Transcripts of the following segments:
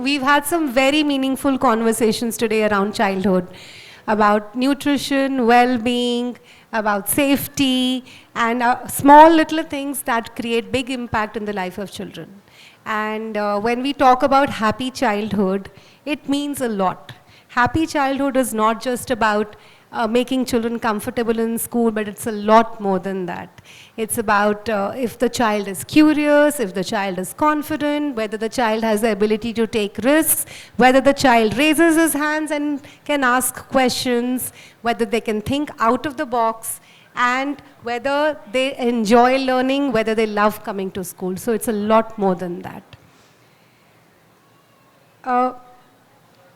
we've had some very meaningful conversations today around childhood, about nutrition, well-being, about safety, and small little things that create big impact in the life of children. And when we talk about happy childhood, it means a lot. Happy childhood is not just about making children comfortable in school, but it's a lot more than that. It's about if the child is curious, if the child is confident, whether the child has the ability to take risks, whether the child raises his hands and can ask questions, whether they can think out of the box, and whether they enjoy learning, whether they love coming to school. So it's a lot more than that.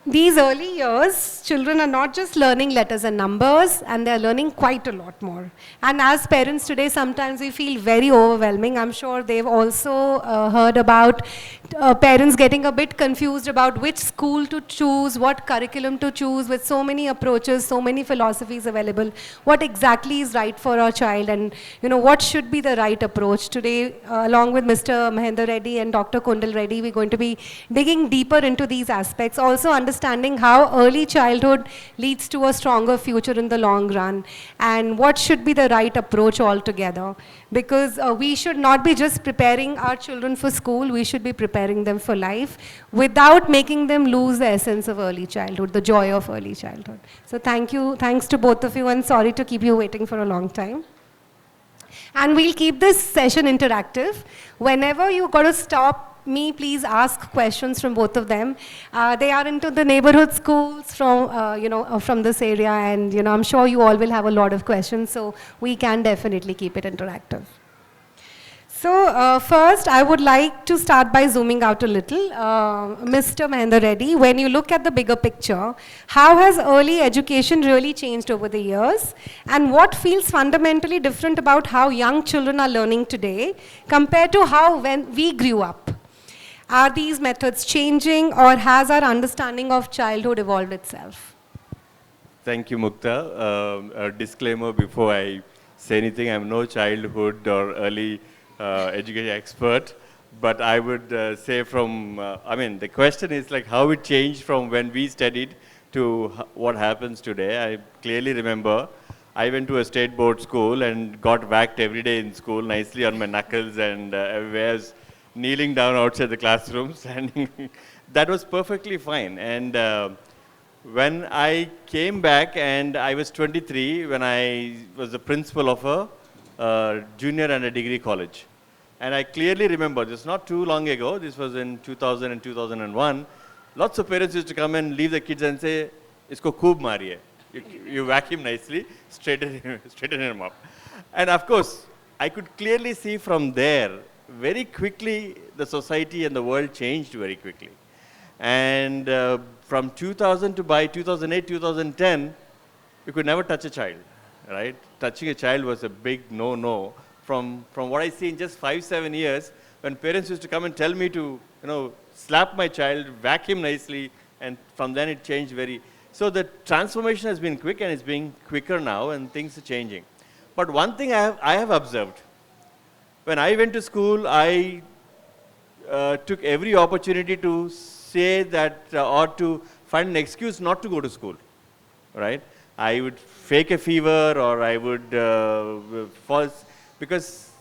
These early years, children are not just learning letters and numbers, and they're learning quite a lot more. And as parents today, sometimes we feel very overwhelming. I'm sure they've also heard about parents getting a bit confused about which school to choose, what curriculum to choose, with so many approaches, so many philosophies available. What exactly is right for our child, and what should be the right approach? Today, along with Mr. Mahender Reddy and Dr. Kondal Reddy, we're going to be digging deeper into these aspects. Also understanding how early childhood leads to a stronger future in the long run, and what should be the right approach altogether. Because we should not be just preparing our children for school, we should be preparing them for life without making them lose the essence of early childhood, the joy of early childhood. So thanks to both of you, and sorry to keep you waiting for a long time. And we'll keep this session interactive. Whenever you got to stop me, please ask questions from both of them. They are into the neighborhood schools from this area, and I'm sure you all will have a lot of questions, so we can definitely keep it interactive. So first, I would like to start by zooming out a little. Mr. Mahender Reddy, when you look at the bigger picture, how has early education really changed over the years? And what feels fundamentally different about how young children are learning today compared to how when we grew up? Are these methods changing, or has our understanding of childhood evolved itself? Thank you, Mukta. A disclaimer before I say anything, I'm no childhood or early education expert, but I would say from, the question is like how it changed from when we studied to what happens today. I clearly remember I went to a state board school and got whacked every day in school nicely on my knuckles, and everywhere kneeling down outside the classrooms, and that was perfectly fine. And when I came back, and I was 23 when I was the principal of a junior and a degree college. And I clearly remember, this not too long ago, this was in 2000 and 2001, lots of parents used to come and leave the kids and say, "Isko khoob mariye." You whack him nicely, straighten him up. And of course, I could clearly see from there, very quickly, the society and the world changed very quickly. And from 2000 to by 2008, 2010, you could never touch a child, right? Touching a child was a big no-no. From what I see in just 5-7 years, when parents used to come and tell me to, slap my child, whack him nicely, and from then it changed very. So the transformation has been quick, and it's being quicker now, and things are changing. But one thing I have observed, when I went to school, I took every opportunity to say that, or to find an excuse not to go to school, right? I would fake a fever, or I would false, because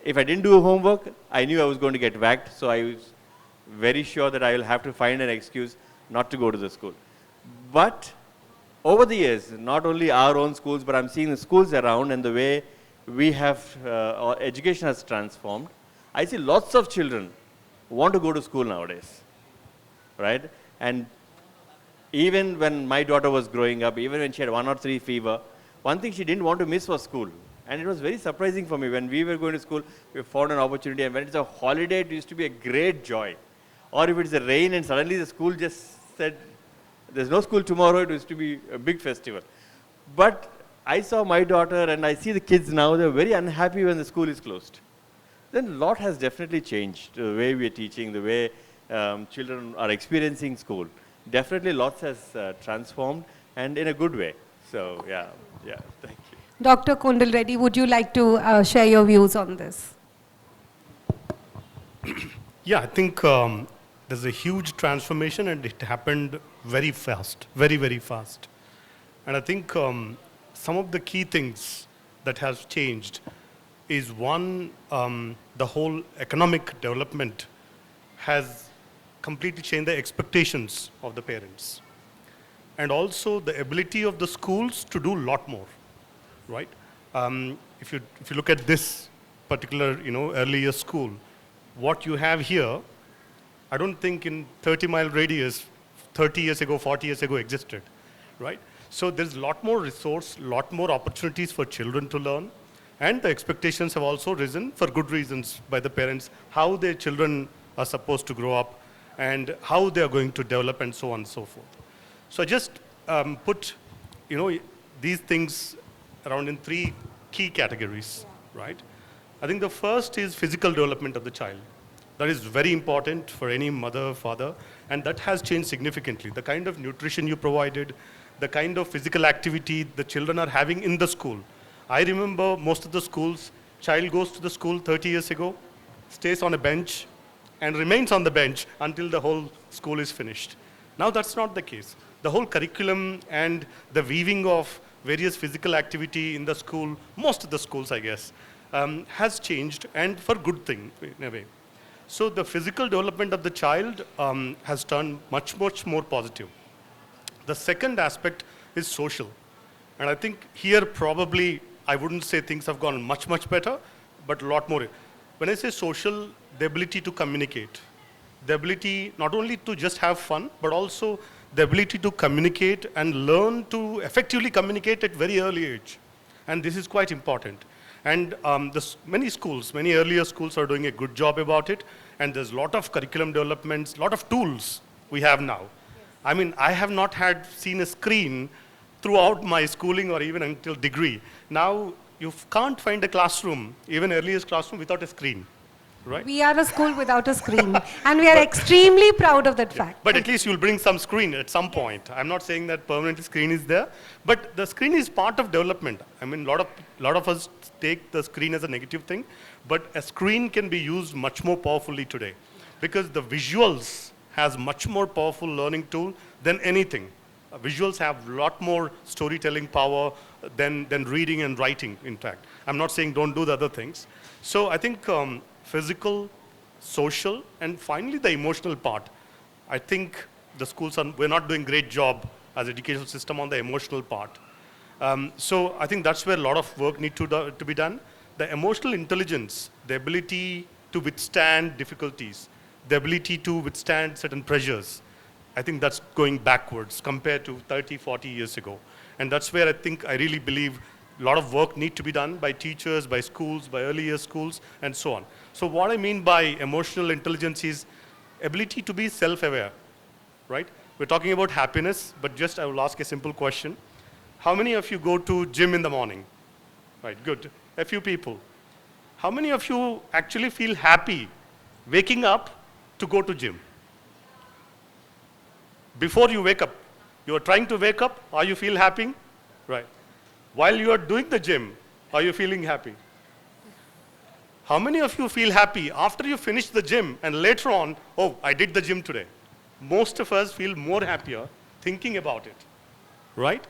if I didn't do homework, I knew I was going to get whacked, so I was very sure that I will have to find an excuse not to go to the school. But over the years, not only our own schools, but I'm seeing the schools around, and the way we have, our education has transformed. I see lots of children want to go to school nowadays, right? And even when my daughter was growing up, even when she had 1 or 3 fever, one thing she didn't want to miss was school. And it was very surprising for me. When we were going to school, we found an opportunity, and when it's a holiday, it used to be a great joy. Or if it's a rain and suddenly the school just said, there's no school tomorrow, it used to be a big festival. But I saw my daughter, and I see the kids now, they're very unhappy when the school is closed. Then a lot has definitely changed, the way we are teaching, the way children are experiencing school. Definitely lots has transformed, and in a good way. So yeah, thank you. Dr. Kondal Reddy, would you like to share your views on this? Yeah, I think there's a huge transformation, and it happened very fast, very, very fast. And I think some of the key things that has changed is one, the whole economic development has completely changed the expectations of the parents. And also the ability of the schools to do a lot more, right? If you look at this particular, early year school, what you have here, I don't think in 30-mile radius, 30 years ago, 40 years ago existed, right? So there's a lot more resource, lot more opportunities for children to learn, and the expectations have also risen for good reasons by the parents, how their children are supposed to grow up and how they are going to develop and so on and so forth. So I just put, these things around in 3 key categories, right? I think the first is physical development of the child. That is very important for any mother, father, and that has changed significantly. The kind of nutrition you provided, the kind of physical activity the children are having in the school. I remember most of the schools, child goes to the school 30 years ago, stays on a bench, and remains on the bench until the whole school is finished. Now that's not the case. The whole curriculum and the weaving of various physical activity in the school, most of the schools, I guess, has changed, and for good thing in a way. So the physical development of the child has turned much, much more positive. The second aspect is social. And I think here probably, I wouldn't say things have gone much, much better, but a lot more. When I say social, the ability to communicate, the ability not only to just have fun, but also the ability to communicate and learn to effectively communicate at very early age. And this is quite important. And many schools, many earlier schools are doing a good job about it. And there's a lot of curriculum developments, a lot of tools we have now. I mean, I have not seen a screen throughout my schooling or even until degree. Now, you can't find a classroom, even earliest classroom, without a screen, right? We are a school without a screen, and we are extremely proud of that fact. But at least you'll bring some screen at some point. I'm not saying that permanent screen is there, but the screen is part of development. I mean, a lot of us take the screen as a negative thing, but a screen can be used much more powerfully today, because the visuals has much more powerful learning tool than anything. Visuals have a lot more storytelling power than reading and writing, in fact. I'm not saying don't do the other things. So I think physical, social, and finally the emotional part. I think the schools we're not doing a great job as educational system on the emotional part. So I think that's where a lot of work needs to be done. The emotional intelligence, the ability to withstand difficulties, the ability to withstand certain pressures, I think that's going backwards compared to 30, 40 years ago. And that's where I really believe a lot of work needs to be done by teachers, by schools, by earlier schools, and so on. So what I mean by emotional intelligence is ability to be self-aware, right? We're talking about happiness, but just I will ask a simple question. How many of you go to gym in the morning? Right, good. A few people. How many of you actually feel happy waking up to go to gym? Before you wake up, you are trying to wake up, are you feel happy? Right. While you are doing the gym, are you feeling happy? How many of you feel happy after you finish the gym and later on, oh, I did the gym today? Most of us feel more happier thinking about it, right?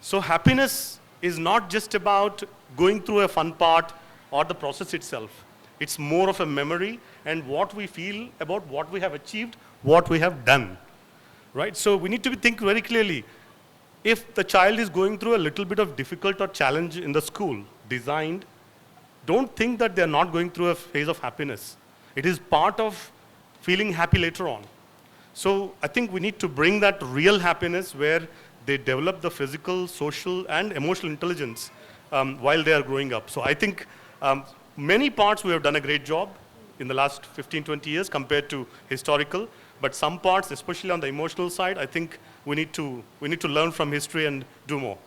So happiness is not just about going through a fun part or the process itself. It's more of a memory and what we feel about what we have achieved, what we have done. Right? So we need to think very clearly. If the child is going through a little bit of difficult or challenge in the school, designed, don't think that they're not going through a phase of happiness. It is part of feeling happy later on. So I think we need to bring that real happiness where they develop the physical, social, and emotional intelligence while they are growing up. So I think many parts we have done a great job in the last 15, 20 years compared to historical. But some parts, especially on the emotional side, I think we need to learn from history and do more.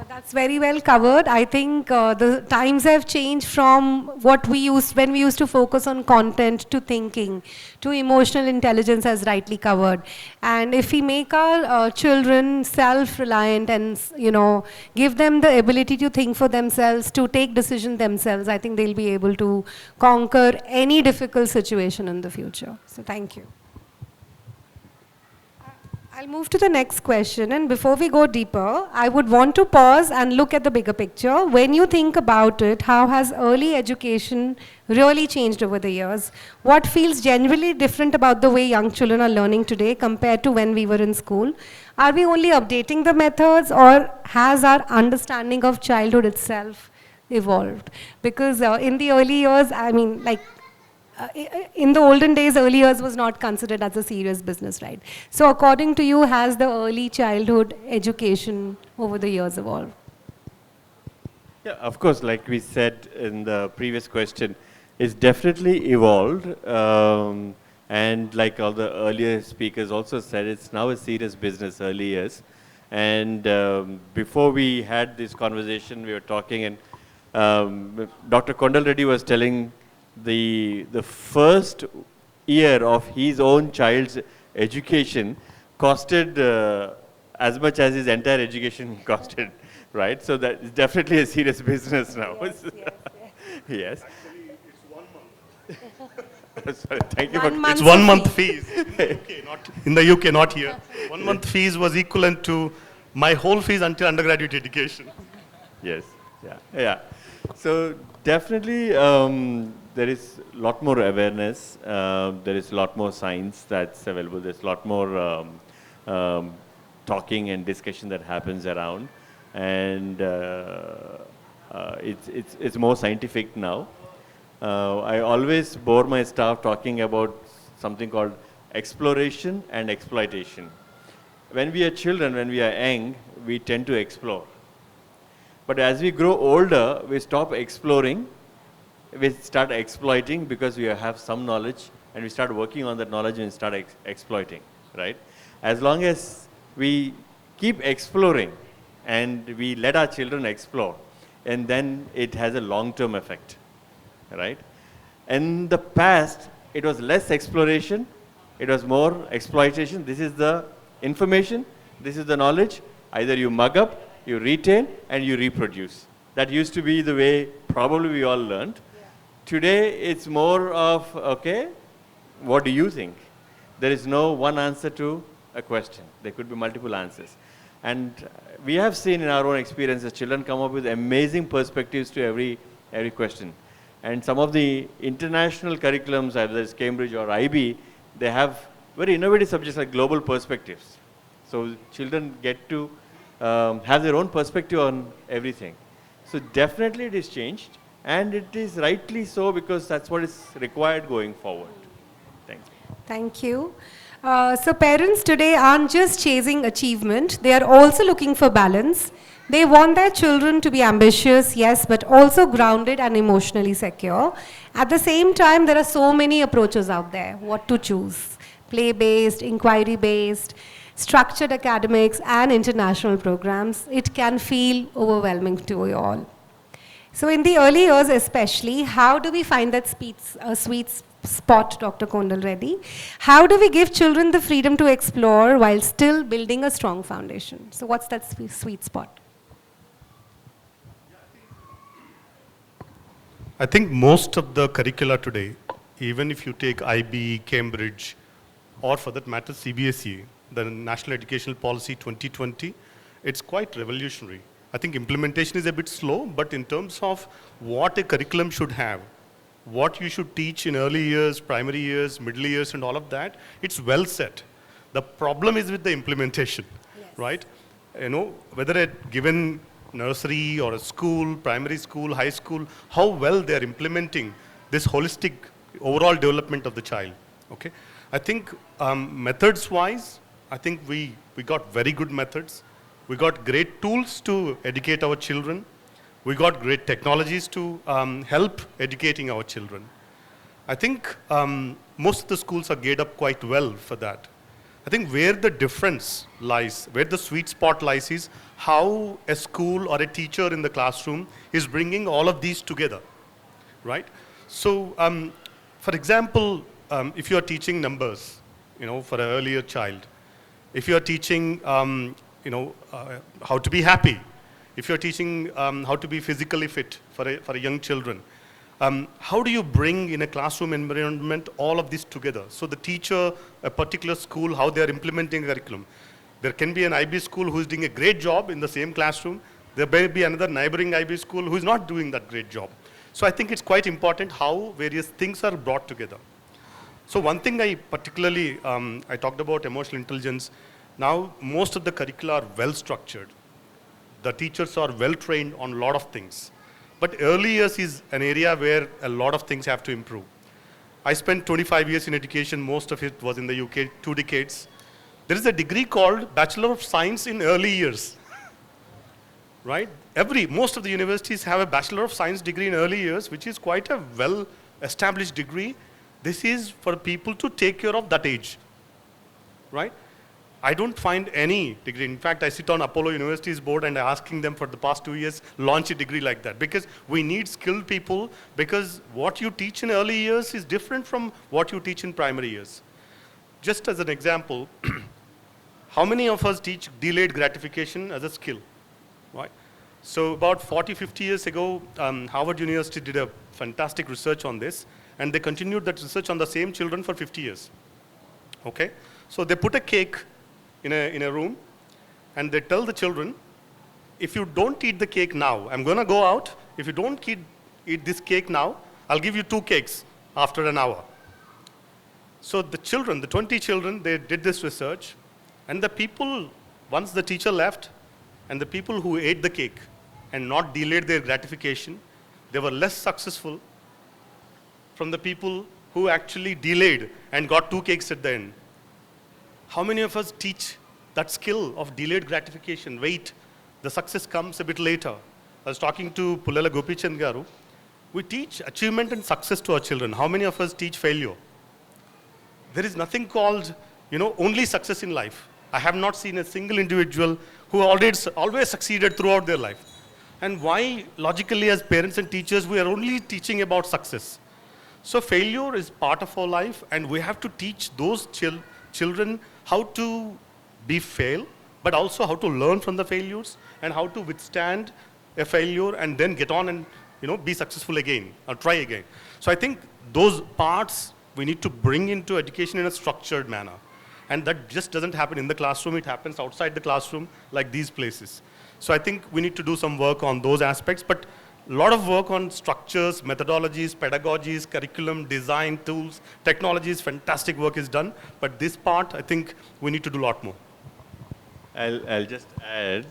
That's very well covered. I think the times have changed from when we used to focus on content to thinking, to emotional intelligence as rightly covered. And if we make our children self-reliant and, give them the ability to think for themselves, to take decisions themselves, I think they'll be able to conquer any difficult situation in the future. So thank you. I'll move to the next question, and before we go deeper, I would want to pause and look at the bigger picture. When you think about it, how has early education really changed over the years? What feels genuinely different about the way young children are learning today compared to when we were in school? Are we only updating the methods, or has our understanding of childhood itself evolved? Because in the early years, I mean, like, in the olden days, early years was not considered as a serious business, right? So according to you, has the early childhood education over the years evolved? Yeah, of course, like we said in the previous question, it's definitely evolved. And like all the earlier speakers also said, it's now a serious business, early years. And before we had this conversation, we were talking, and Dr. Kondal Reddy was telling the first year of his own child's education costed as much as his entire education costed, right? So that is definitely a serious business now. Yes, yes, yes. Yes. Actually, it's 1 month. Sorry, thank you 1 for month. It's 1 month fees in the UK, not here. 1 month fees was equivalent to my whole fees until undergraduate education. Yes, yeah, yeah. So definitely there is a lot more awareness, there is a lot more science that's available, there's a lot more talking and discussion that happens around, and it's more scientific now. I always bore my staff talking about something called exploration and exploitation. When we are children, when we are young, we tend to explore. But as we grow older, we stop exploring, we start exploiting because we have some knowledge, and we start working on that knowledge and start exploiting, right? As long as we keep exploring and we let our children explore, and then it has a long-term effect, right? In the past, it was less exploration, it was more exploitation. This is the information, this is the knowledge, either you mug up, you retain, and you reproduce. That used to be the way probably we all learned. Yeah. Today, it's more of, okay, what do you think? There is no one answer to a question. There could be multiple answers. And we have seen in our own experiences, children come up with amazing perspectives to every question. And some of the international curriculums, either it's Cambridge or IB, they have very innovative subjects like global perspectives. So children get to have their own perspective on everything. So definitely it is changed, and it is rightly so, because that's what is required going forward. Thanks. Thank you. So parents today aren't just chasing achievement, they are also looking for balance. They want their children to be ambitious, yes, but also grounded and emotionally secure. At the same time, there are so many approaches out there. What to choose? Play-based, inquiry-based, structured academics, and international programs. It can feel overwhelming to you all. So in the early years especially, how do we find that sweet spot, Dr. Kondal Reddy? How do we give children the freedom to explore while still building a strong foundation? So what's that sweet spot? I think most of the curricula today, even if you take IB, Cambridge, or for that matter CBSE, the National Educational Policy 2020, it's quite revolutionary. I think implementation is a bit slow, but in terms of what a curriculum should have, what you should teach in early years, primary years, middle years, and all of that, it's well set. The problem is with the implementation, yes. Right? You know, whether a given nursery or a school, primary school, high school, how well they're implementing this holistic overall development of the child, okay? I think methods-wise, I think we got very good methods. We got great tools to educate our children. We got great technologies to help educating our children. I think most of the schools are geared up quite well for that. I think where the difference lies, where the sweet spot lies, is how a school or a teacher in the classroom is bringing all of these together, right? So, for example, if you are teaching numbers, you know, for an earlier child, if you are teaching, how to be happy, if you're teaching how to be physically fit for a young children, how do you bring in a classroom environment all of this together? So the teacher, a particular school, how they are implementing a curriculum. There can be an IB school who is doing a great job in the same classroom. There may be another neighboring IB school who is not doing that great job. So I think it's quite important how various things are brought together. So one thing I particularly, I talked about emotional intelligence. Now most of the curricula are well structured. The teachers are well trained on a lot of things. But early years is an area where a lot of things have to improve. I spent 25 years in education. Most of it was in the UK, 2 decades. There is a degree called Bachelor of Science in Early Years. Right? Most of the universities have a Bachelor of Science degree in early years, which is quite a well-established degree. This is for people to take care of that age. Right? I don't find any degree. In fact, I sit on Apollo University's board and I'm asking them for the past 2 years, launch a degree like that. Because we need skilled people, because what you teach in early years is different from what you teach in primary years. Just as an example, how many of us teach delayed gratification as a skill? Right? So about 40, 50 years ago, Harvard University did a fantastic research on this, and they continued that research on the same children for 50 years. Okay? So they put a cake in a room, and they tell the children, if you don't eat the cake now, I'm going to go out. If you don't eat this cake now, I'll give you 2 cakes after an hour. So the children, the 20 children, they did this research, and the people, once the teacher left, and the people who ate the cake and not delayed their gratification, they were less successful from the people who actually delayed and got 2 cakes at the end. How many of us teach that skill of delayed gratification? Wait, the success comes a bit later. I was talking to Pullela Gopichand Garu. We teach achievement and success to our children. How many of us teach failure? There is nothing called, only success in life. I have not seen a single individual who always succeeded throughout their life. And why, logically, as parents and teachers, we are only teaching about success? So failure is part of our life, and we have to teach those children how to fail, but also how to learn from the failures and how to withstand a failure and then get on and be successful again or try again. So I think those parts we need to bring into education in a structured manner. And that just doesn't happen in the classroom, it happens outside the classroom like these places. So I think we need to do some work on those aspects, but a lot of work on structures, methodologies, pedagogies, curriculum, design, tools, technologies, fantastic work is done. But this part, I think we need to do a lot more. I'll just add,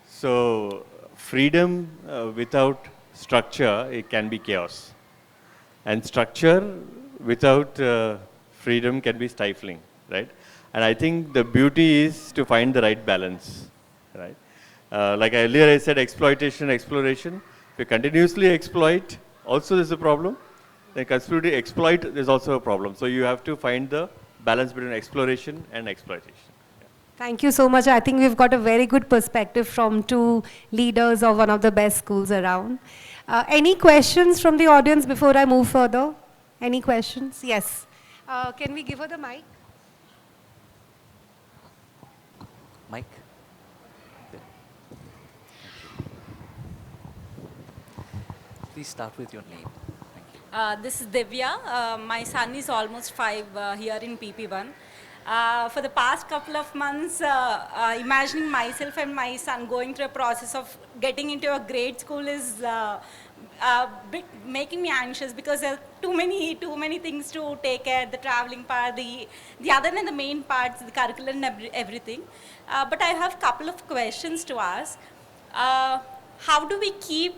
so freedom without structure, it can be chaos. And structure without freedom can be stifling, right? And I think the beauty is to find the right balance, right? Like earlier I said, exploitation, exploration. If you continuously exploit, also there's a problem. Then continuously exploit, there's also a problem. So you have to find the balance between exploration and exploitation. Yeah. Thank you so much. I think we've got a very good perspective from 2 leaders of one of the best schools around. Any questions from the audience before I move further? Any questions? Yes. Can we give her the mic? Mic? Please start with your name. Thank you. This is Divya. My son is almost 5 here in PP1. For the past couple of months, imagining myself and my son going through a process of getting into a grade school is making me anxious, because there are too many things to take care. The traveling part, the other than the main parts, the curriculum and everything. But I have a couple of questions to ask. How do we keep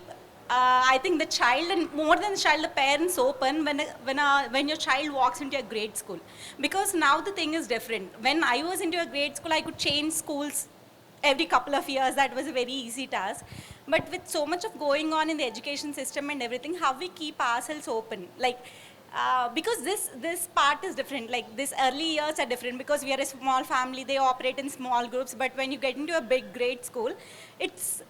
I think the child, and more than the child, the parents open when your child walks into a grade school? Because now the thing is different. When I was into a grade school, I could change schools every couple of years. That was a very easy task. But with so much of going on in the education system and everything, how we keep ourselves open? Like, because this part is different. Like, this early years are different because we are a small family. They operate in small groups. But when you get into a big grade school, it's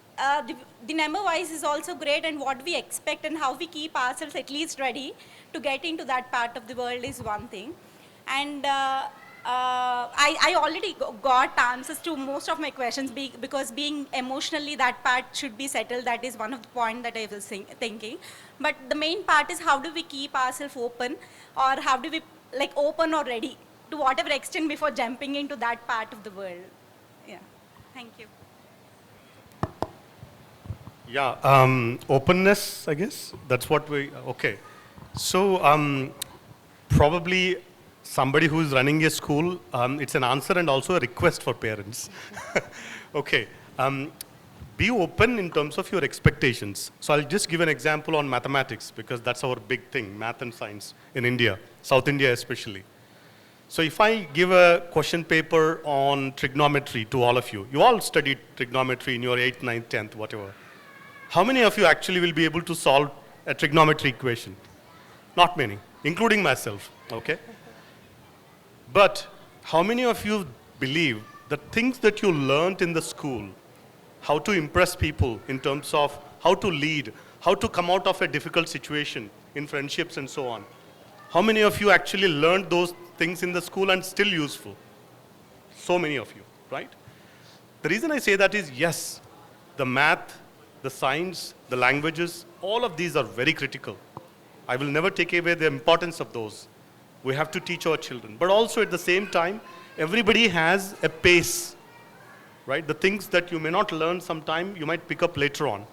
the number-wise is also great, and what we expect and how we keep ourselves at least ready to get into that part of the world is one thing. And I already got answers to most of my questions because being emotionally, that part should be settled. That is one of the points that I was thinking. But the main part is how do we keep ourselves open, or how do we, like, open or ready to whatever extent before jumping into that part of the world. Yeah, thank you. Yeah, openness, I guess. That's what okay. So probably somebody who is running a school, it's an answer and also a request for parents. Okay. Be open in terms of your expectations. So I'll just give an example on mathematics because that's our big thing, math and science in India, South India especially. So if I give a question paper on trigonometry to all of you, you all studied trigonometry in your 8th, 9th, 10th, whatever. How many of you actually will be able to solve a trigonometry equation? Not many, including myself, okay? But how many of you believe the things that you learned in the school, how to impress people in terms of how to lead, how to come out of a difficult situation in friendships and so on, how many of you actually learned those things in the school and still useful? So many of you, right? The reason I say that is, yes, the math, the science, the languages, all of these are very critical. I will never take away the importance of those. We have to teach our children. But also at the same time, everybody has a pace, right? The things that you may not learn sometime, you might pick up later on,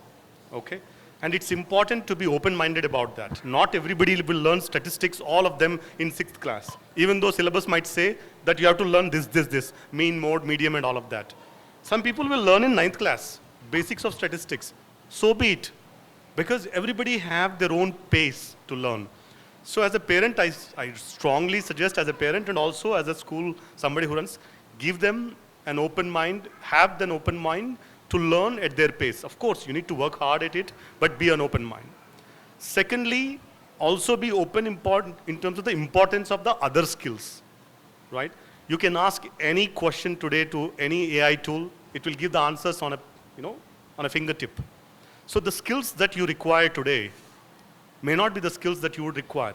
okay? And it's important to be open-minded about that. Not everybody will learn statistics, all of them in 6th class. Even though syllabus might say that you have to learn this, mean, mode, medium, and all of that. Some people will learn in 9th class, basics of statistics. So be it, because everybody have their own pace to learn. So as a parent, I strongly suggest as a parent and also as a school, somebody who runs, give them an open mind, have an open mind to learn at their pace. Of course, you need to work hard at it, but be an open mind. Secondly, also be open in terms of the importance of the other skills, right? You can ask any question today to any AI tool. It will give the answers on a fingertip. So the skills that you require today may not be the skills that you would require.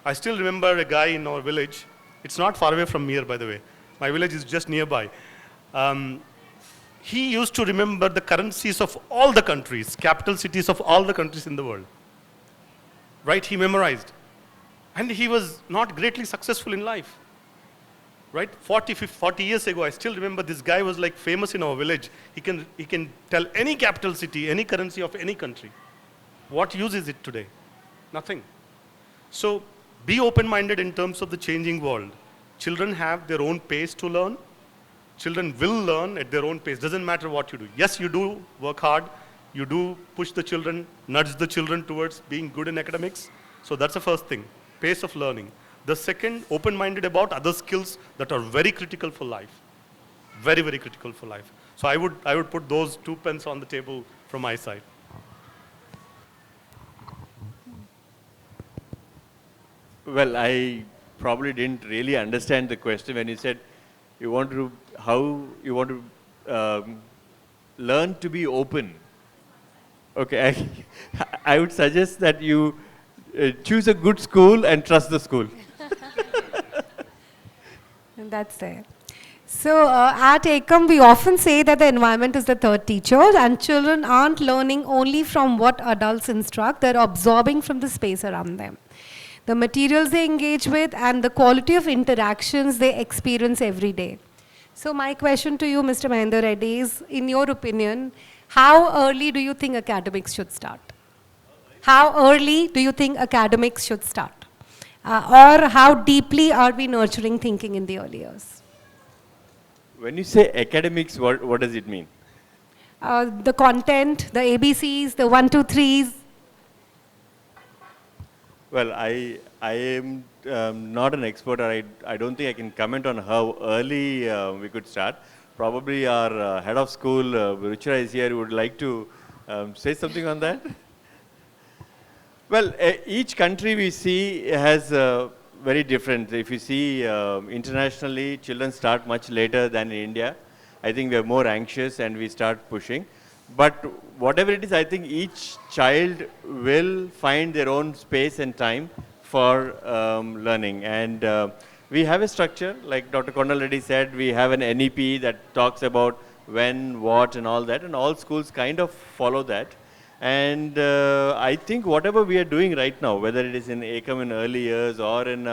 I still remember a guy in our village. It's not far away from here, by the way. My village is just nearby. He used to remember the currencies of all the countries, capital cities of all the countries in the world. Right? He memorized. And he was not greatly successful in life. Right? 40 years ago, I still remember this guy was like famous in our village. He can tell any capital city, any currency of any country. What use is it today? Nothing. So be open-minded in terms of the changing world. Children have their own pace to learn. Children will learn at their own pace. Doesn't matter what you do. Yes, you do work hard. You do push the children, nudge the children towards being good in academics. So that's the first thing, pace of learning. The second, open-minded about other skills that are very critical for life. Very, very critical for life. So I would put those 2 pens on the table from my side. Well, I probably didn't really understand the question when you said how you want to learn to be open. Okay, I would suggest that you choose a good school and trust the school. That's there. So at Ekam, we often say that the environment is the third teacher, and children aren't learning only from what adults instruct, they're absorbing from the space around them. The materials they engage with and the quality of interactions they experience every day. So my question to you, Mr. Mahender Reddy, is, in your opinion, how early do you think academics should start? How early do you think academics should start? Or how deeply are we nurturing thinking in the early years? When you say academics, what does it mean? The content, the ABCs, the 1, 2, 3s. Well, I am not an expert, or I don't think I can comment on how early we could start. Probably our head of school, Ruchira, is here, would like to say something on that. Well, each country we see has very different. If you see internationally, children start much later than in India. I think we are more anxious and we start pushing. But whatever it is, I think each child will find their own space and time for learning. And we have a structure, like Dr. Kondal Reddy said, we have an NEP that talks about when, what, and all that. And all schools kind of follow that. And I think whatever we are doing right now, whether it is in Ekam in early years or in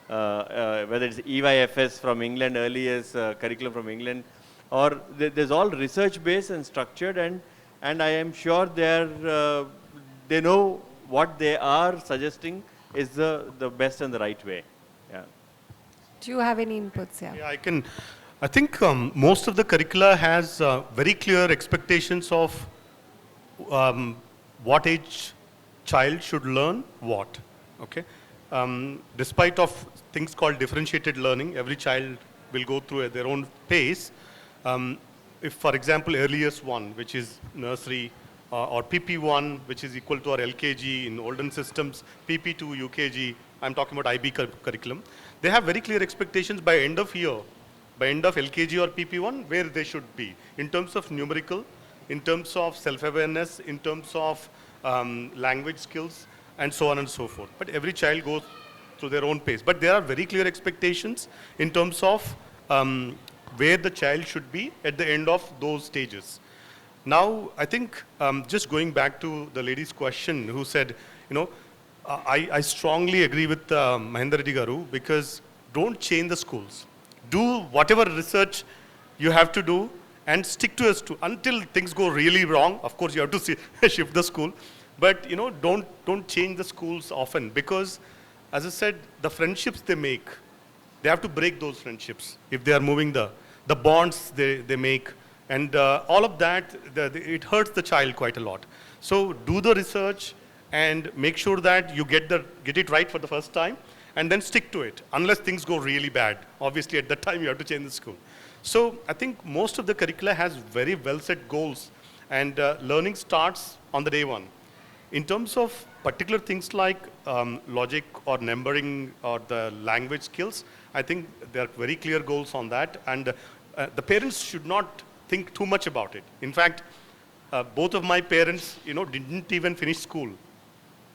whether it's EYFS from England, early years curriculum from England, or there's all research based and structured, and I am sure they know what they are suggesting is the best and the right way. Yeah. Do you have any inputs? Yeah. Yeah, I think most of the curricula has very clear expectations of what age child should learn what. Okay. Despite of things called differentiated learning, every child will go through at their own pace. If, for example, earliest one, which is nursery, or PP1, which is equal to our LKG in olden systems, PP2, UKG, I'm talking about IB curriculum, they have very clear expectations by end of year, by end of LKG or PP1, where they should be in terms of numerical, in terms of self-awareness, in terms of language skills, and so on and so forth. But every child goes through their own pace. But there are very clear expectations in terms of where the child should be at the end of those stages. Now, I think just going back to the lady's question who said, I strongly agree with Mahender Reddy Garu, because don't change the schools. Do whatever research you have to do and stick to it until things go really wrong. Of course, you have to shift the school. But don't change the schools often, because, as I said, the friendships they make, they have to break those friendships if they are moving the bonds they make. And all of that, it hurts the child quite a lot. So do the research and make sure that you get it right for the first time, and then stick to it, unless things go really bad. Obviously, at that time, you have to change the school. So I think most of the curricula has very well set goals, and learning starts on the day one. In terms of particular things like logic or numbering or the language skills, I think there are very clear goals on that, and the parents should not think too much about it. In fact, both of my parents, didn't even finish school.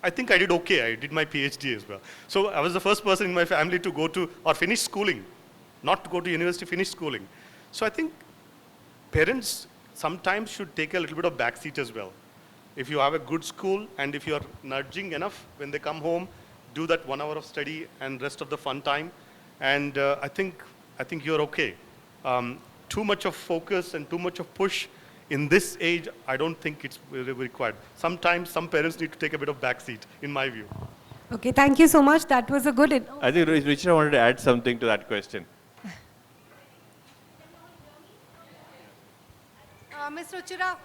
I think I did okay. I did my PhD as well. So I was the first person in my family to go to or finish schooling, not to go to university, finish schooling. So I think parents sometimes should take a little bit of backseat as well. If you have a good school and if you are nudging enough when they come home, do that 1 hour of study and rest of the fun time, and I think you're okay. Too much of focus and too much of push in this age, I don't think it's required. Sometimes some parents need to take a bit of backseat, in my view. Okay, thank you so much. That was a good. I think Richard wanted to add something to that question. Ms. Ruchira.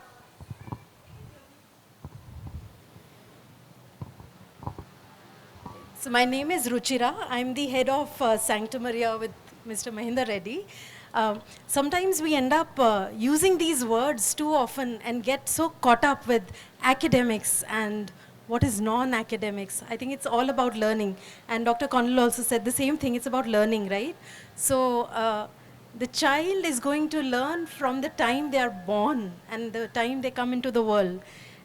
So my name is Ruchira. I'm the head of Sancta with Mr. Mahender Reddy. Sometimes we end up using these words too often and get so caught up with academics and what is non-academics. I think it's all about learning. And Dr. Kondal also said the same thing. It's about learning, right? So the child is going to learn from the time they are born and the time they come into the world.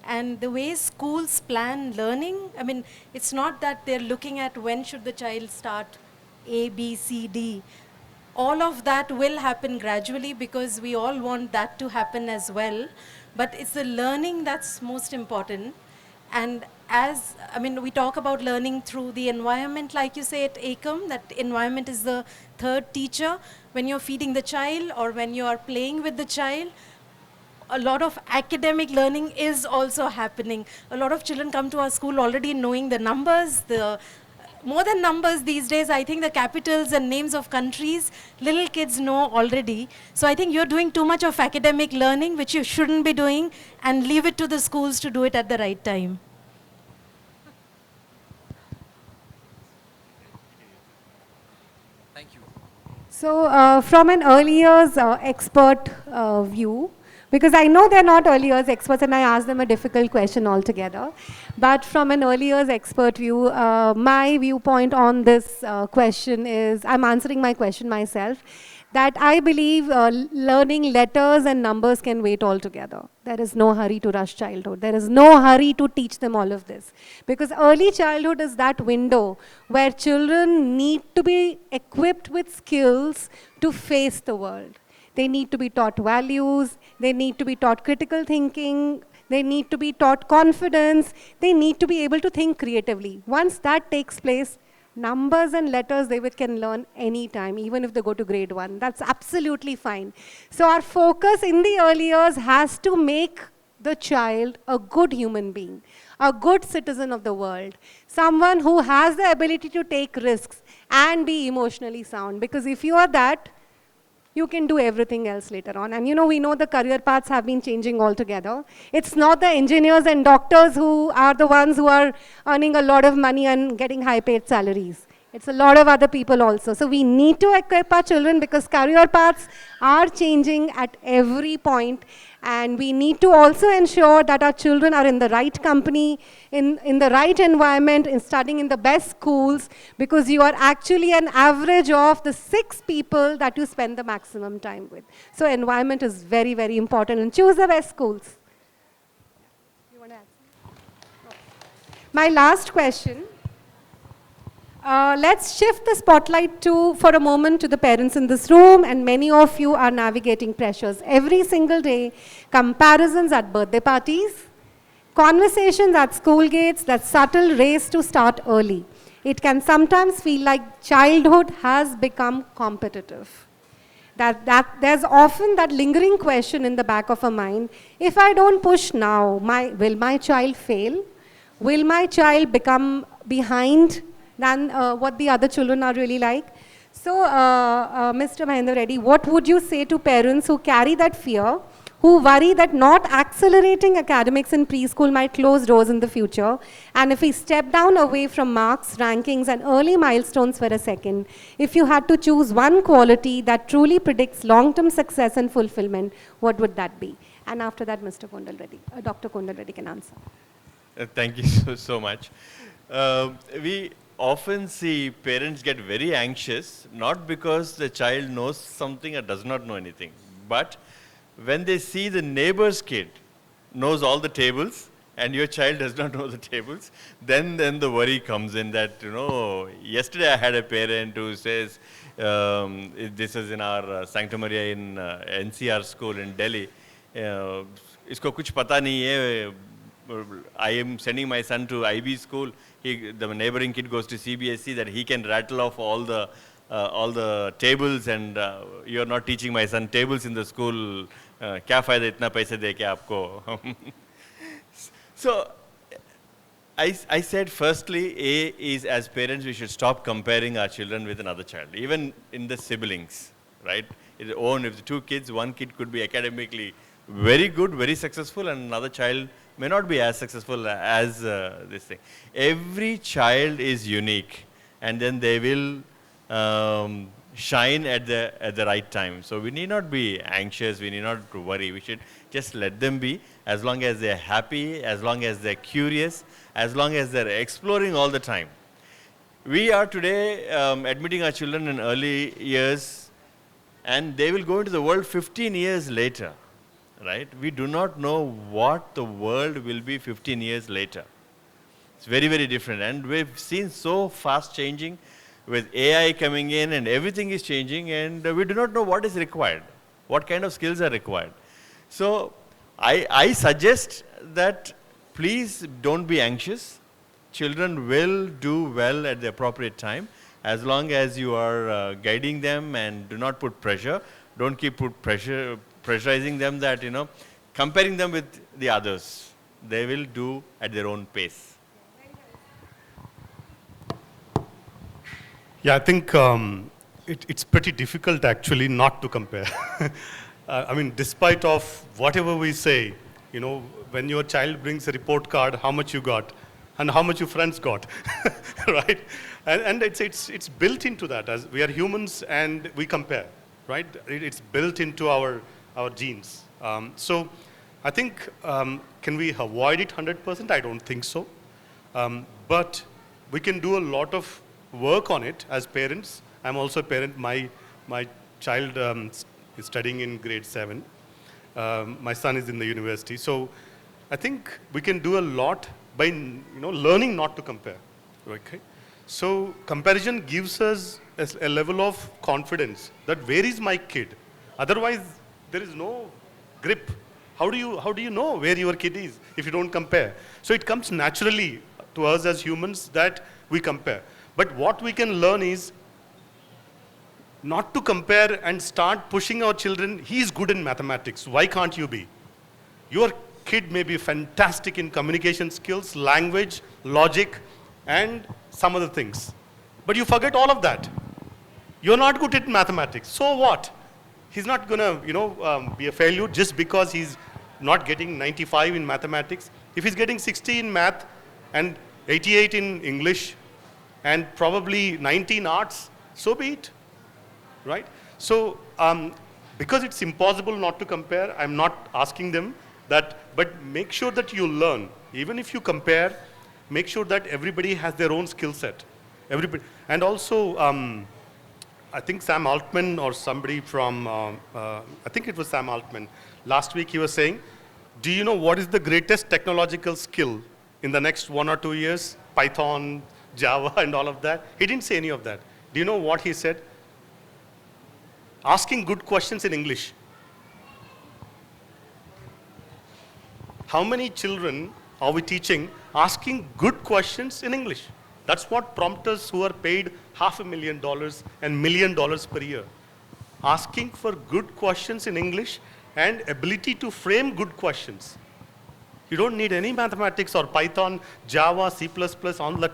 And the way schools plan learning, I mean, it's not that they're looking at when should the child start A, B, C, D. All of that will happen gradually because we all want that to happen as well. But it's the learning that's most important. And we talk about learning through the environment, like you say at Ekam, that environment is the third teacher. When you're feeding the child or when you are playing with the child, a lot of academic learning is also happening. A lot of children come to our school already knowing the numbers, more than numbers these days, I think the capitals and names of countries, little kids know already. So I think you're doing too much of academic learning, which you shouldn't be doing, and leave it to the schools to do it at the right time. Thank you. So from an early years expert view, because I know they're not early years experts and I asked them a difficult question altogether. But from an early years expert view, my viewpoint on this question is, I'm answering my question myself, that I believe learning letters and numbers can wait altogether. There is no hurry to rush childhood. There is no hurry to teach them all of this. Because early childhood is that window where children need to be equipped with skills to face the world. They need to be taught values, they need to be taught critical thinking, they need to be taught confidence, they need to be able to think creatively. Once that takes place, Numbers and letters can learn anytime, even if they go to grade 1. That's absolutely fine. So our focus in the early years has to make the child a good human being, a good citizen of the world, someone who has the ability to take risks and be emotionally sound. Because if you are that, you can do everything else later on. And we know the career paths have been changing altogether. It's not the engineers and doctors who are the ones who are earning a lot of money and getting high paid salaries. It's a lot of other people also. So we need to equip our children because career paths are changing at every point. And we need to also ensure that our children are in the right company, in the right environment, in studying in the best schools, because you are actually an average of the 6 people that you spend the maximum time with. So environment is very, very important, and choose the best schools. You want to add something? My last question. Let's shift the spotlight for a moment to the parents in this room, and many of you are navigating pressures every single day, comparisons at birthday parties, conversations at school gates, that subtle race to start early. It can sometimes feel like childhood has become competitive. That there's often that lingering question in the back of our mind, if I don't push now, will my child fail? Will my child become behind than what the other children are really like? So, Mr. Mahender Reddy, what would you say to parents who carry that fear, who worry that not accelerating academics in preschool might close doors in the future? And if we step down away from marks, rankings, and early milestones for a second, if you had to choose one quality that truly predicts long-term success and fulfillment, what would that be? And after that, Mr. Kondal Reddy, Dr. Kondal Reddy can answer. Thank you so much. We often see parents get very anxious, not because the child knows something or does not know anything, but when they see the neighbor's kid knows all the tables and your child does not know the tables, then the worry comes in that, yesterday I had a parent who says, this is in our Sancta in NCR school in Delhi, isko kuch pata nahi hai, I am sending my son to IB school. The neighboring kid goes to CBSE, that he can rattle off all the tables, and you are not teaching my son tables in the school. क्या फ़ायदा इतना पैसे दे के आपको? So, I said firstly, A is, as parents we should stop comparing our children with another child, even in the siblings, right? If the 2 kids, one kid could be academically very good, very successful, and another child may not be as successful as this thing. Every child is unique, and then they will shine at the right time. So we need not be anxious, we need not to worry. We should just let them be, as long as they're happy, as long as they're curious, as long as they're exploring all the time. We are today admitting our children in early years, and they will go into the world 15 years later. Right? We do not know what the world will be 15 years later. It's very, very different. And we've seen so fast changing with AI coming in, and everything is changing, and we do not know what is required, what kind of skills are required. So I suggest that please don't be anxious. Children will do well at the appropriate time, as long as you are guiding them and do not put pressure. Don't keep pressurizing them that, comparing them with the others. They will do at their own pace. Yeah, I think it's pretty difficult actually not to compare. I mean, despite of whatever we say, when your child brings a report card, how much you got and how much your friends got, right? And it's built into that, as we are humans and we compare, right? It's built into our genes. So I think, can we avoid it 100%? I don't think so. But we can do a lot of work on it as parents. I'm also a parent. My child is studying in grade 7. My son is in the university. So I think we can do a lot by learning not to compare. Okay? So comparison gives us a level of confidence that where is my kid? Otherwise, there is no grip. How do you know where your kid is if you don't compare? So it comes naturally to us as humans that we compare. But what we can learn is not to compare and start pushing our children. He's good in mathematics. Why can't you be? Your kid may be fantastic in communication skills, language, logic, and some other things. But you forget all of that. You're not good at mathematics. So what? He's not going to, be a failure just because he's not getting 95 in mathematics. If he's getting 60 in math and 88 in English and probably 90 in arts, so be it, right? So because it's impossible not to compare, I'm not asking them that, but make sure that you learn. Even if you compare, make sure that everybody has their own skill set. Everybody, and also, I think Sam Altman or somebody from, I think it was Sam Altman, last week he was saying, do you know what is the greatest technological skill in the next 1 or 2 years? Python, Java, and all of that. He didn't say any of that. Do you know what he said? Asking good questions in English. How many children are we teaching asking good questions in English? That's what prompters who are paid $500,000 and $1 million per year. Asking for good questions in English and ability to frame good questions. You don't need any mathematics or Python, Java, C++, on that.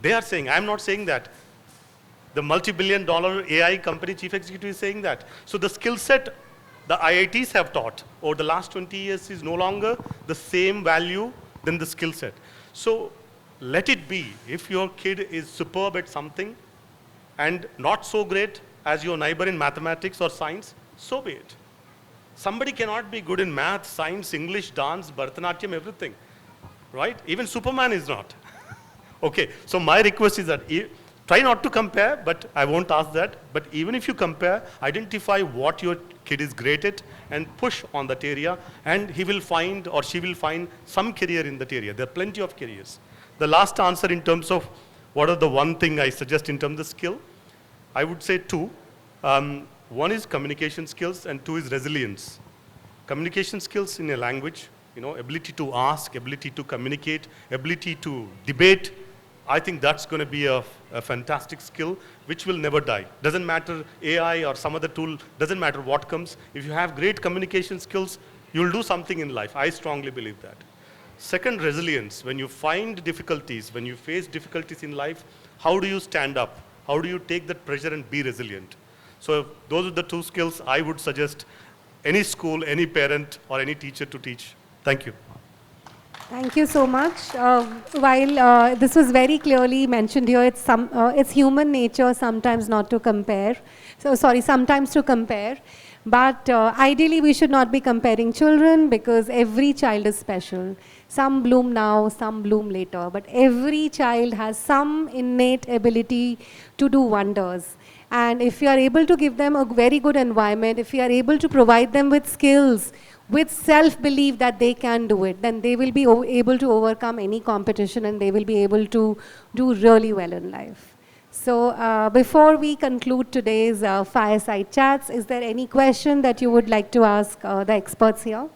They are saying, I'm not saying that. The multi-billion-dollar AI company chief executive is saying that. So the skill set the IITs have taught over the last 20 years is no longer the same value than the skill set. So let it be. If your kid is superb at something and not so great as your neighbor in mathematics or science, so be it. Somebody cannot be good in math, science, English, dance, Bharatanatyam, everything, right? Even Superman is not. Okay, so my request is that try not to compare, but I won't ask that. But even if you compare, identify what your kid is great at and push on that area, and he will find or she will find some career in that area. There are plenty of careers. The last answer in terms of what are the one thing I suggest in terms of skill, I would say two. One is communication skills and two is resilience. Communication skills in a language, ability to ask, ability to communicate, ability to debate. I think that's going to be a fantastic skill which will never die. Doesn't matter AI or some other tool, doesn't matter what comes. If you have great communication skills, you'll do something in life. I strongly believe that. Second, resilience. When you find difficulties, when you face difficulties in life, how do you stand up? How do you take that pressure and be resilient? So those are the two skills I would suggest any school, any parent, or any teacher to teach. Thank you. Thank you so much. While this was very clearly mentioned here, it's human nature sometimes not to compare. Sometimes to compare. But ideally, we should not be comparing children because every child is special. Some bloom now, some bloom later. But every child has some innate ability to do wonders. And if you are able to give them a very good environment, if you are able to provide them with skills, with self-belief that they can do it, then they will be able to overcome any competition and they will be able to do really well in life. So before we conclude today's fireside chats, is there any question that you would like to ask the experts here?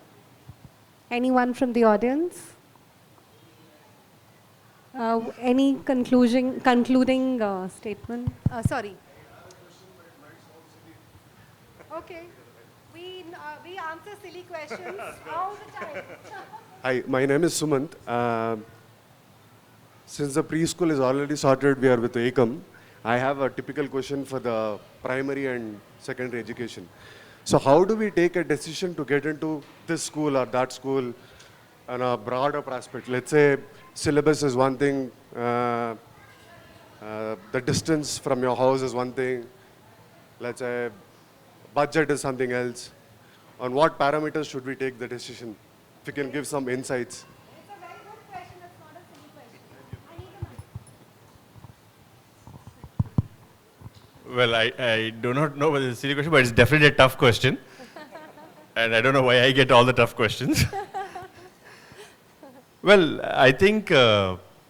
Anyone from the audience? Any concluding statement? Sorry. Okay. We answer silly questions all the time. Hi, my name is Sumant. Since the preschool is already sorted, we are with Ekam. I have a typical question for the primary and secondary education. So how do we take a decision to get into this school or that school on a broader prospect? Let's say syllabus is one thing, the distance from your house is one thing, let's say budget is something else. On what parameters should we take the decision? If you can give some insights. It's a very good question. It's not a silly question. I need a mic. Well, I do not know whether it's a silly question, but it's definitely a tough question. And I don't know why I get all the tough questions. Well, I think,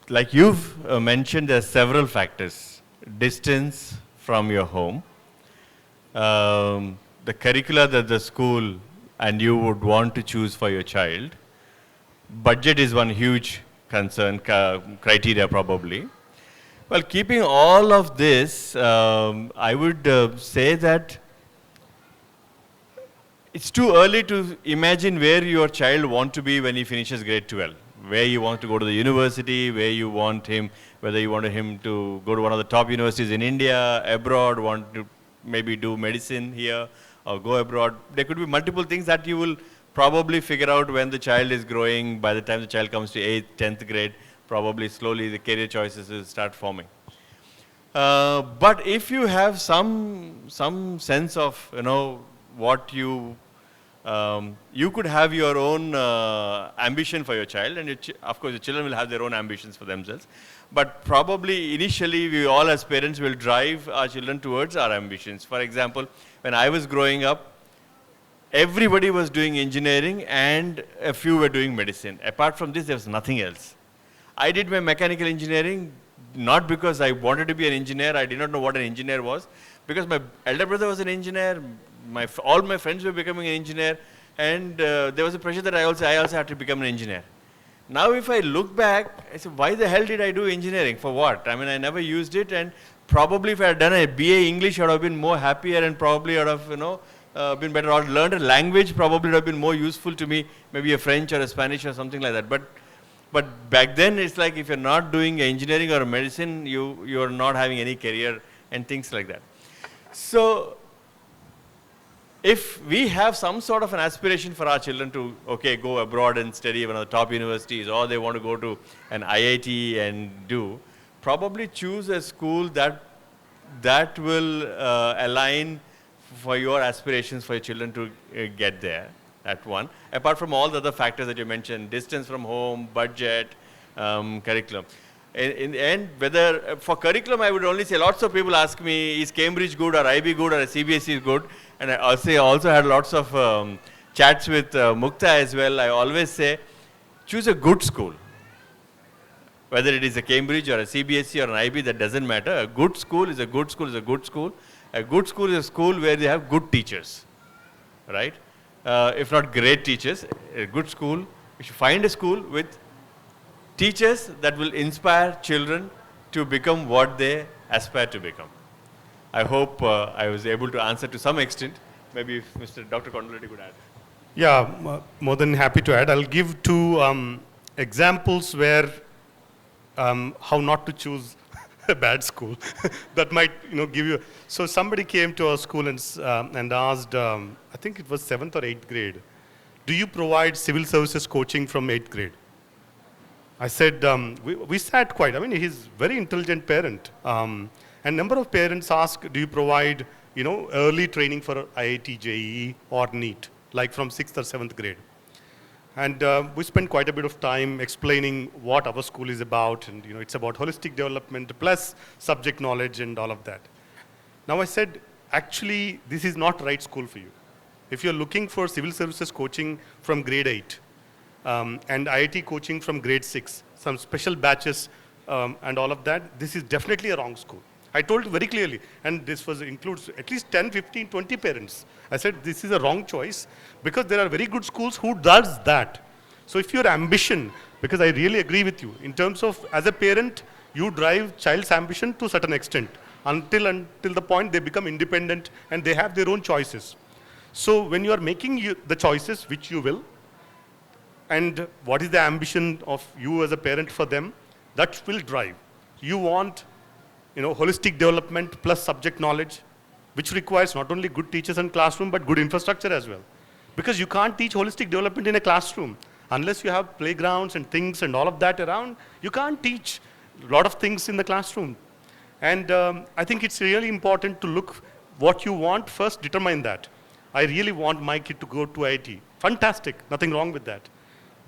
like you've mentioned, there are several factors. Distance from your home, the curricula that the school and you would want to choose for your child. Budget is one huge concern, criteria probably. Well, keeping all of this, I would say that it's too early to imagine where your child wants to be when he finishes grade 12. Where you want to go to the university, where you want him, whether you want him to go to one of the top universities in India, abroad, want to maybe do medicine here or go abroad. There could be multiple things that you will probably figure out when the child is growing. By the time the child comes to 8th, 10th grade, probably slowly the career choices will start forming. But if you have some sense of, what you could have your own ambition for your child, and of course, your children will have their own ambitions for themselves. But probably initially, we all as parents will drive our children towards our ambitions. For example, when I was growing up, everybody was doing engineering and a few were doing medicine. Apart from this, there was nothing else. I did my mechanical engineering not because I wanted to be an engineer. I did not know what an engineer was. Because my elder brother was an engineer, all my friends were becoming an engineer, and there was a pressure that I also had to become an engineer. Now if I look back, I say, why the hell did I do engineering? For what? I mean, I never used it, and probably if I had done a BA English, I would have been more happier and probably would have, been better. Or learned a language, probably would have been more useful to me, maybe a French or a Spanish or something like that. But back then, it's like if you're not doing engineering or medicine, you're not having any career and things like that. So if we have some sort of an aspiration for our children to, go abroad and study one of the top universities, or they want to go to an IIT and do, probably choose a school that will align for your aspirations for your children to get there. That one. Apart from all the other factors that you mentioned, distance from home, budget, curriculum. In the end, whether for curriculum, I would only say, lots of people ask me, is Cambridge good or IB good or CBSE good? And I also had lots of chats with Mukta as well. I always say, choose a good school. Whether it is a Cambridge or a CBSE or an IB, that doesn't matter. A good school is a good school is a good school. A good school is a school where they have good teachers, right? If not great teachers, a good school, you should find a school with teachers that will inspire children to become what they aspire to become. I hope I was able to answer to some extent. Maybe if Mr. Dr. Kondal Reddy could add. Yeah, more than happy to add. I'll give two examples where how not to choose a bad school. That might give you. So somebody came to our school and asked, I think it was 7th or 8th grade, do you provide civil services coaching from 8th grade? I said, we sat quite. I mean, he's a very intelligent parent. And number of parents ask, do you provide early training for IIT, JEE or NEET, like from 6th or 7th grade? And we spent quite a bit of time explaining what our school is about, and it's about holistic development plus subject knowledge and all of that. Now I said, actually, this is not the right school for you. If you're looking for civil services coaching from grade 8 and IIT coaching from grade 6, some special batches and all of that, this is definitely a wrong school. I told you very clearly, and this includes at least 10, 15, 20 parents. I said, this is a wrong choice because there are very good schools who does that. So if your ambition, because I really agree with you, in terms of as a parent, you drive child's ambition to a certain extent until the point they become independent and they have their own choices. So when you are making the choices, which you will, and what is the ambition of you as a parent for them, that will drive. You want holistic development plus subject knowledge, which requires not only good teachers and classroom, but good infrastructure as well. Because you can't teach holistic development in a classroom. Unless you have playgrounds and things and all of that around, you can't teach a lot of things in the classroom. And I think it's really important to look what you want first, determine that. I really want my kid to go to IIT. Fantastic, nothing wrong with that.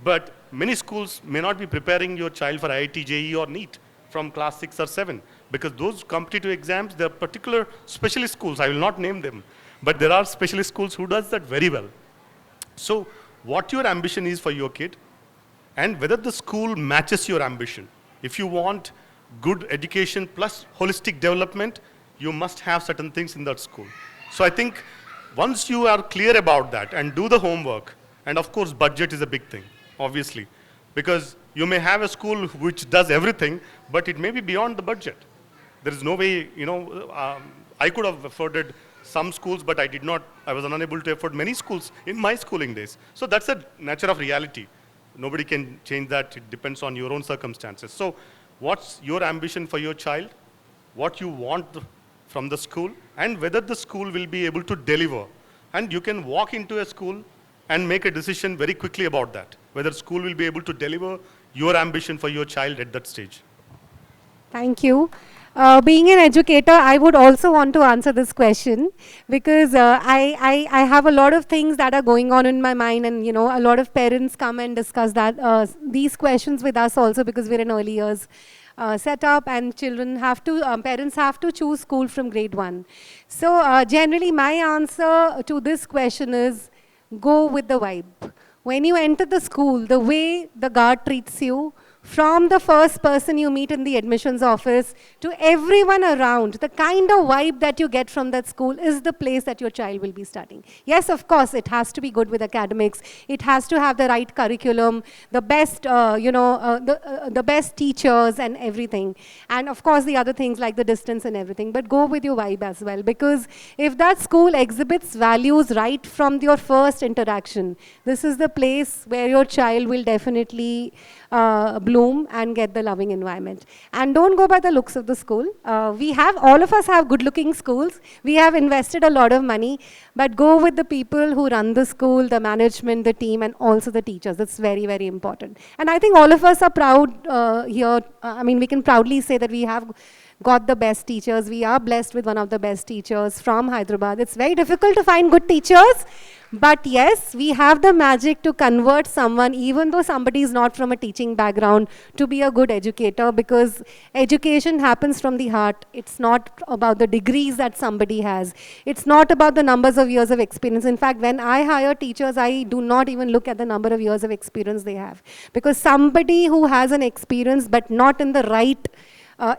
But many schools may not be preparing your child for IIT, JEE or NEET from class 6 or 7. Because those competitive exams, there are particular specialist schools, I will not name them, but there are specialist schools who does that very well. So what your ambition is for your kid and whether the school matches your ambition. If you want good education plus holistic development, you must have certain things in that school. So I think once you are clear about that and do the homework, and of course budget is a big thing, obviously, because you may have a school which does everything, but it may be beyond the budget. There is no way, I could have afforded some schools, but I was unable to afford many schools in my schooling days. So that's the nature of reality. Nobody can change that. It depends on your own circumstances. So what's your ambition for your child? What you want from the school, and whether the school will be able to deliver. And you can walk into a school and make a decision very quickly about that, whether school will be able to deliver your ambition for your child at that stage. Thank you. Being an educator, I would also want to answer this question because I have a lot of things that are going on in my mind, and a lot of parents come and discuss that these questions with us also because we're in early years setup, and parents have to choose school from grade 1. So generally my answer to this question is go with the vibe. When you enter the school, the way the guard treats you, from the first person you meet in the admissions office to everyone around, the kind of vibe that you get from that school is the place that your child will be studying. Yes, of course, it has to be good with academics. It has to have the right curriculum, the best, the best teachers and everything. And of course, the other things like the distance and everything. But go with your vibe as well, because if that school exhibits values right from your first interaction, this is the place where your child will definitely bloom and get the loving environment. And don't go by the looks of the school. All of us have good looking schools. We have invested a lot of money, but go with the people who run the school, the management, the team, and also the teachers. That's very, very important. And I think all of us are proud here. We can proudly say that we have got the best teachers. We are blessed with one of the best teachers from Hyderabad. It's very difficult to find good teachers, but yes, we have the magic to convert someone, even though somebody is not from a teaching background, to be a good educator, because education happens from the heart. It's not about the degrees that somebody has. It's not about the numbers of years of experience. In fact, when I hire teachers, I do not even look at the number of years of experience they have, because somebody who has an experience but not in the right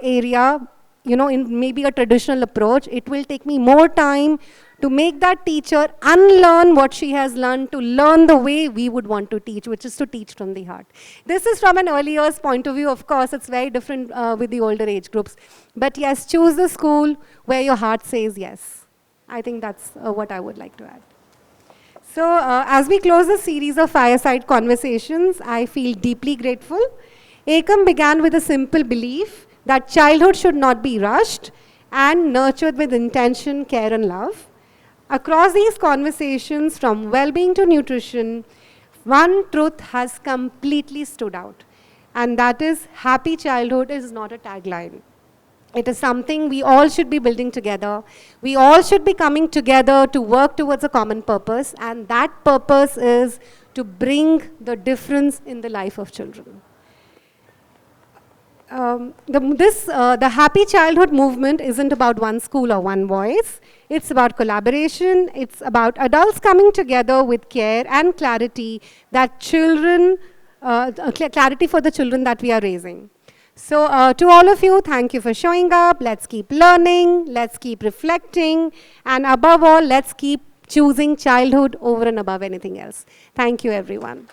area, in maybe a traditional approach, it will take me more time to make that teacher unlearn what she has learned to learn the way we would want to teach, which is to teach from the heart. This is from an early years point of view. Of course, it's very different with the older age groups. But yes, choose the school where your heart says yes. I think that's what I would like to add. So as we close the series of fireside conversations, I feel deeply grateful. Ekam began with a simple belief that childhood should not be rushed and nurtured with intention, care, and love. Across these conversations, from well-being to nutrition, one truth has completely stood out, and that is happy childhood is not a tagline. It is something we all should be building together. We all should be coming together to work towards a common purpose, and that purpose is to bring the difference in the life of children. The Happy Childhood movement isn't about one school or one voice. It's about collaboration. It's about adults coming together with care and clarity that clarity for the children that we are raising. So to all of you, thank you for showing up. Let's keep learning. Let's keep reflecting. And above all, let's keep choosing childhood over and above anything else. Thank you, everyone.